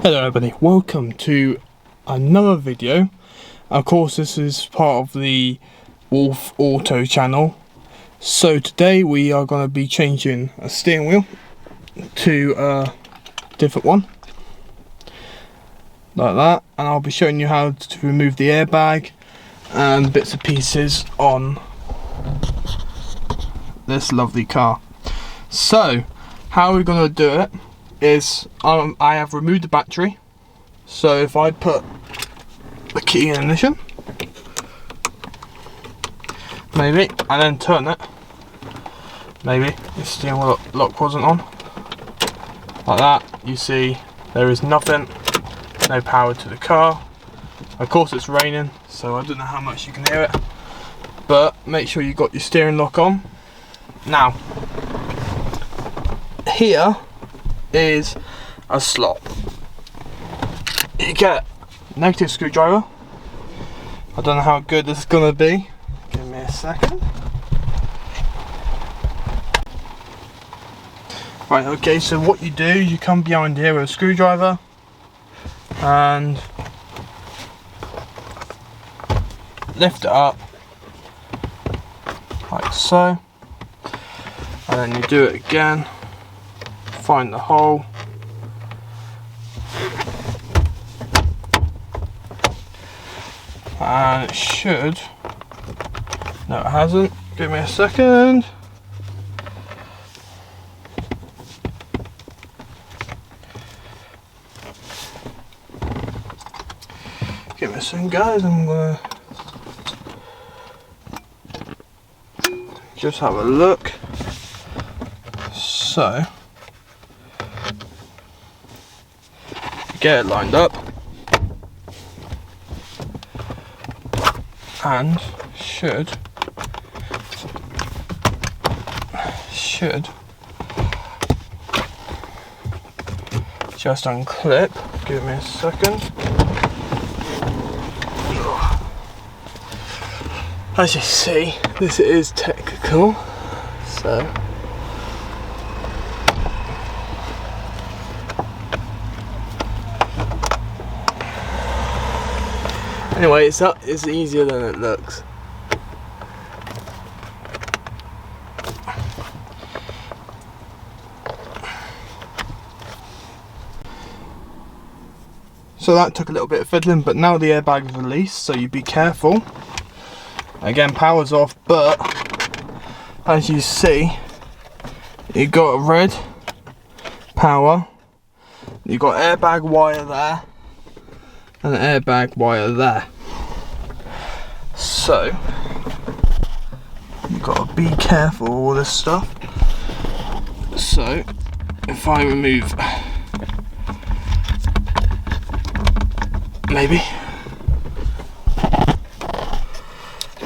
Hello everybody, welcome to another video. Of course this is part of the Wolf Auto channel. So today we are going to be changing a steering wheel to a different one. Like that. And I'll be showing you how to remove the airbag and bits and pieces on this lovely car. So how we're going to do it is I have removed the battery. So if I put the key in ignition, maybe, and then turn it, maybe the steering wheel lock wasn't on, like that, you see there is nothing, no power to the car. Of course it's raining, so I don't know how much you can hear it, but make sure you got your steering lock on. Now here is a slot. You get a negative screwdriver. I don't know how good this is gonna be. Give me a second. Right, okay, so what you do, you come behind here with a screwdriver and lift it up like so, and then you do it again. Find the hole, and it should, no it hasn't, give me a second, give me a second guys, I'm gonna just have a look. So get it lined up and should just unclip. Give me a second. As you see, this is technical, so anyway, it's easier than it looks. So that took a little bit of fiddling, but now the airbag is released, so you be careful. Again, power's off, but as you see, you got a red power, you got airbag wire there, and an airbag wire there. So you've got to be careful with all this stuff. So if I remove, maybe,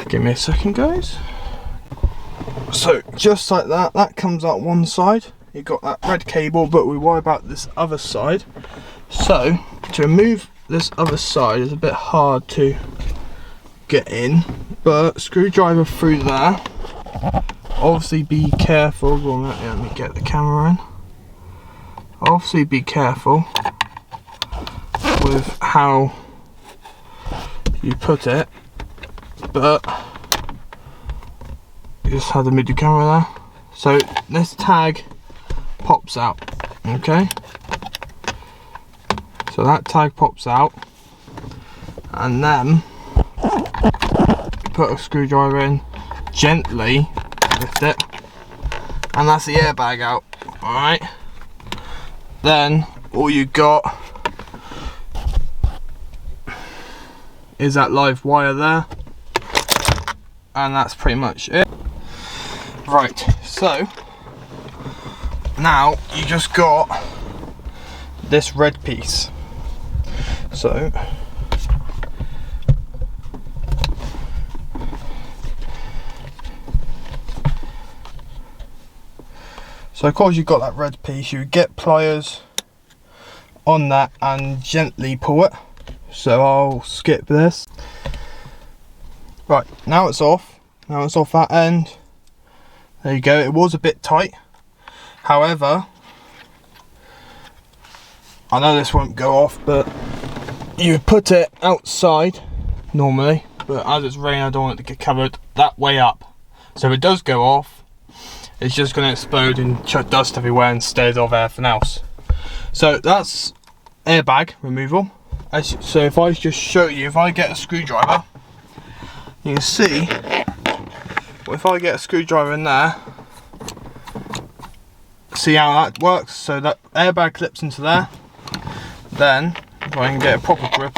give me a second guys. So just like that, that comes out one side. You've got that red cable, but we worry about this other side. So to remove this other side is a bit hard to get in, but screwdriver through there. Obviously be careful. Well, let me get the camera in. Obviously be careful with how you put it, but you just have to move the camera there. So this tag pops out, okay? So that tag pops out, and then put a screwdriver in, gently lift it, and that's the airbag out. Alright, then all you got is that live wire there, and that's pretty much it. Right, so now you just got this red piece. So of course you've got that red piece, you get pliers on that and gently pull it. So I'll skip this. Right, now it's off. Now it's off that end. There you go, it was a bit tight. However, I know this won't go off, but you put it outside normally, but as it's raining I don't want it to get covered that way up. So if it does go off, it's just going to explode and chuck dust everywhere instead of everything else. So that's airbag removal. So if I just show you, if I get a screwdriver, you can see, if I get a screwdriver in there, see how that works. So that airbag clips into there, then if I can get a proper grip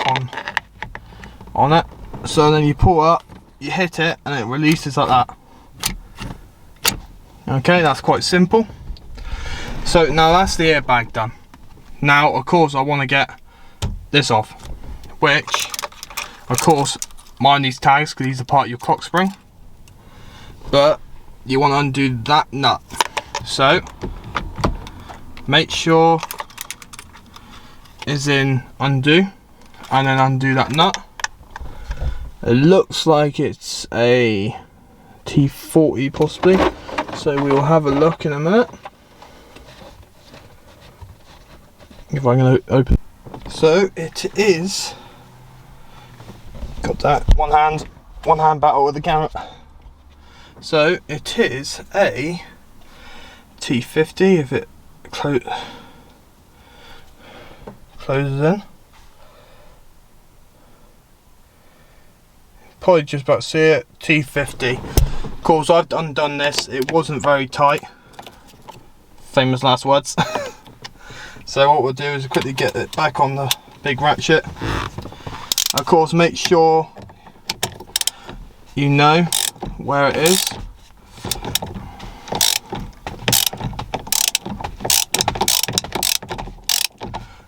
on it, so then you pull up, you hit it and it releases like that. Okay, that's quite simple. So now that's the airbag done. Now of course I want to get this off, which of course mind these tags because these are part of your clock spring, but you want to undo that nut. So make sure it's in undo and then undo that nut. It looks like it's a T40 possibly, so we will have a look in a minute if I'm going to open. So it is, got that one hand battle with the camera. So it is a T50 if it closes in. Probably just about to see it, T50. Of course I've undone this, it wasn't very tight. Famous last words. So what we'll do is quickly get it back on the big ratchet. Of course make sure you know where it is.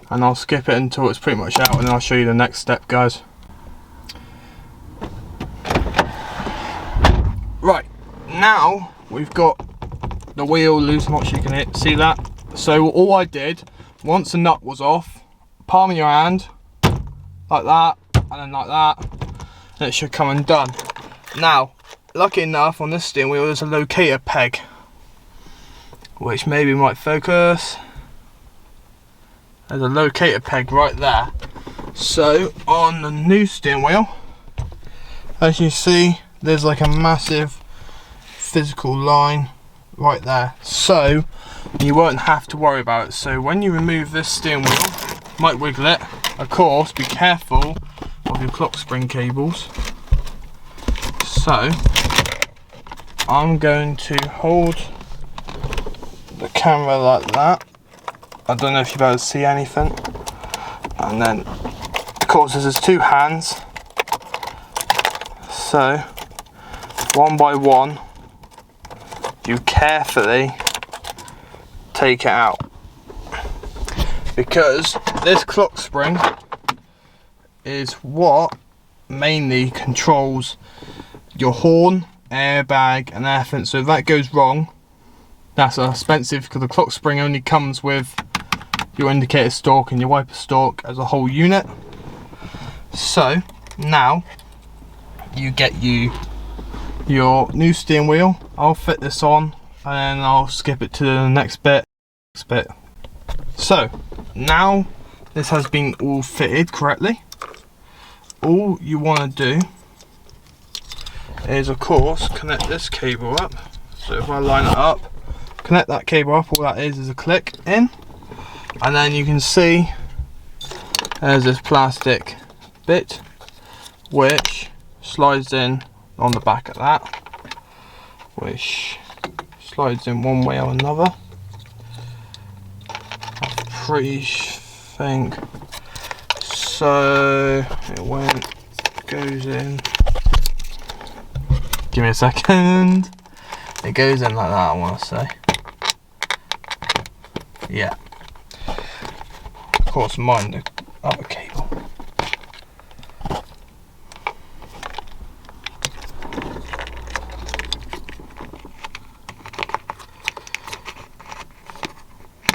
And I'll skip it until it's pretty much out and then I'll show you the next step, guys. Right, now we've got the wheel loose, I'm not sure you can see that. So all I did, once the nut was off, palm in your hand, like that, and then like that, and it should come undone. Now, lucky enough on this steering wheel there's a locator peg, which maybe might focus. There's a locator peg right there. So on the new steering wheel, as you see, there's like a massive physical line right there, so you won't have to worry about it. So when you remove this steering wheel, you might wiggle it. Of course, be careful of your clock spring cables. So I'm going to hold the camera like that. I don't know if you're able to see anything. And then, of course, there's two hands. So one by one, you carefully take it out, because this clock spring is what mainly controls your horn, airbag and everything. So if that goes wrong, that's expensive, because the clock spring only comes with your indicator stalk and your wiper stalk as a whole unit. So now you get your new steering wheel. I'll fit this on and then I'll skip it to the next bit. So now this has been all fitted correctly. All you want to do is of course connect this cable up. So if I line it up, connect that cable up, all that is a click in, and then you can see there's this plastic bit which slides in on the back of that, which slides in one way or another. I pretty think so. It goes in. Give me a second. It goes in like that, I want to say. Yeah. Of course, mind the other cable.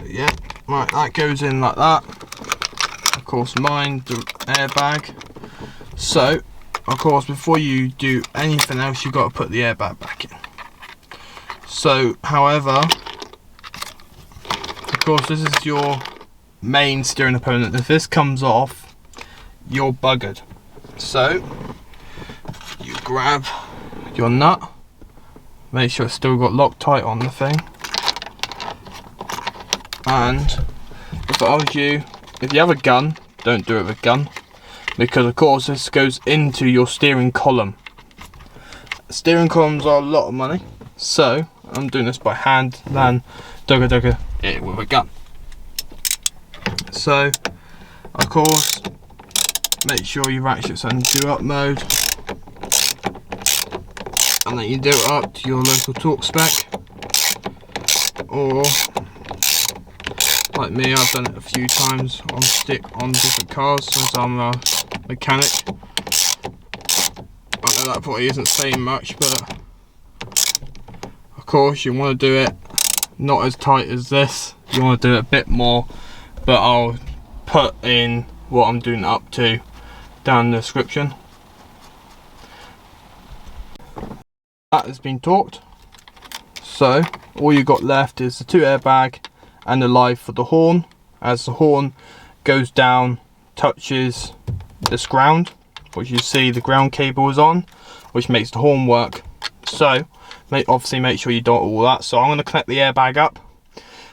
Yeah, right, that goes in like that. Of course, mind the airbag. So, of course, before you do anything else, you've got to put the airbag back in. So, however, of course, this is your main steering component. If this comes off, you're buggered. So you grab your nut, make sure it's still got Loctite on the thing, and if I was you, if you have a gun, don't do it with a gun, because of course this goes into your steering column. Steering columns are a lot of money, so I'm doing this by hand than dugga it with a gun. So of course make sure you ratchet on do up mode, and then you do it up to your local torque spec, or like me, I've done it a few times on stick on different cars since I'm a mechanic. I know that probably isn't saying much, but of course you want to do it not as tight as this, you want to do it a bit more, but I'll put in what I'm doing up to down in the description. That has been torqued, so all you got left is the 2 airbag and the live for the horn. As the horn goes down, touches this ground, which you see the ground cable is on, which makes the horn work. So obviously make sure you don't all that. So I'm going to connect the airbag up,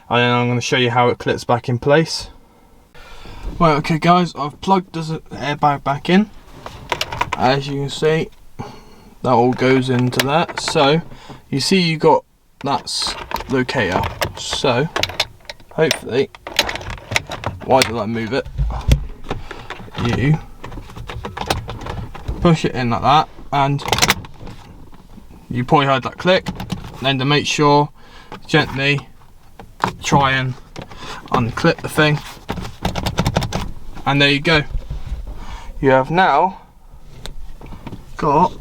and then I'm going to show you how it clips back in place. Right, okay guys, I've plugged the airbag back in. As you can see, that all goes into that. So you see you got that's locator. So hopefully, why did I move it? You push it in like that, and you probably heard that click. Then to make sure, gently try and unclip the thing, and there you go. You have now got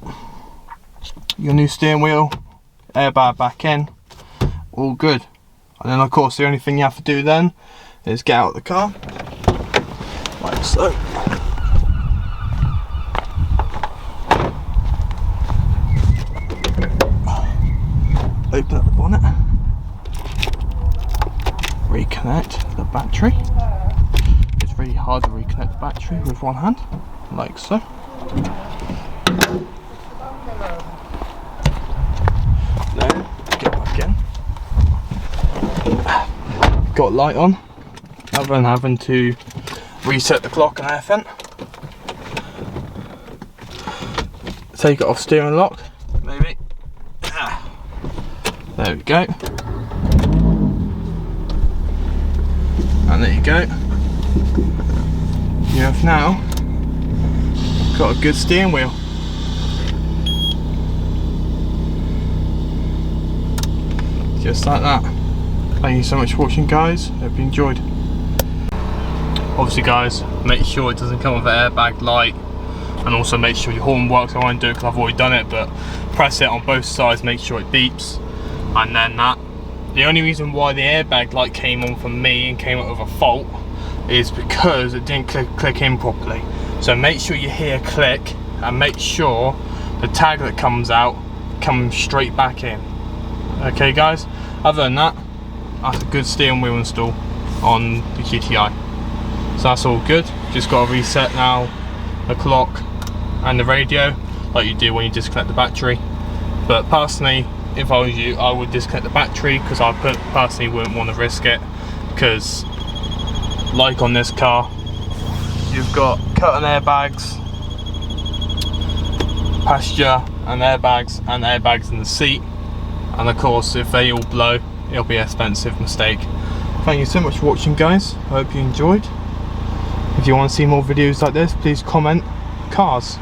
your new steering wheel, airbag back in, all good. And then of course the only thing you have to do then is get out of the car, like so. Open up the bonnet, reconnect the battery. It's really hard to reconnect the battery with one hand, like so. Then get back in. Got light on, other than having to reset the clock and everything. Take it off steering lock, maybe. There we go. And there you go. You have now got a good steering wheel. Just like that. Thank you so much for watching guys, hope you enjoyed. Obviously guys, make sure it doesn't come with an airbag light, and also make sure your horn works. I won't do it because I've already done it, but press it on both sides, make sure it beeps, and then that. The only reason why the airbag light came on for me and came up with a fault is because it didn't click in properly. So make sure you hear click, and make sure the tag that comes out comes straight back in. Okay guys, other than that, that's a good steering wheel install on the GTI. So that's all good. Just got to reset now the clock and the radio like you do when you disconnect the battery. But personally, if I was you, I would disconnect the battery, because I personally wouldn't want to risk it, because like on this car, you've got curtain airbags, passenger and airbags in the seat, and of course if they all blow, it'll be an expensive mistake. Thank you so much for watching guys, I hope you enjoyed. If you want to see more videos like this, please comment cars.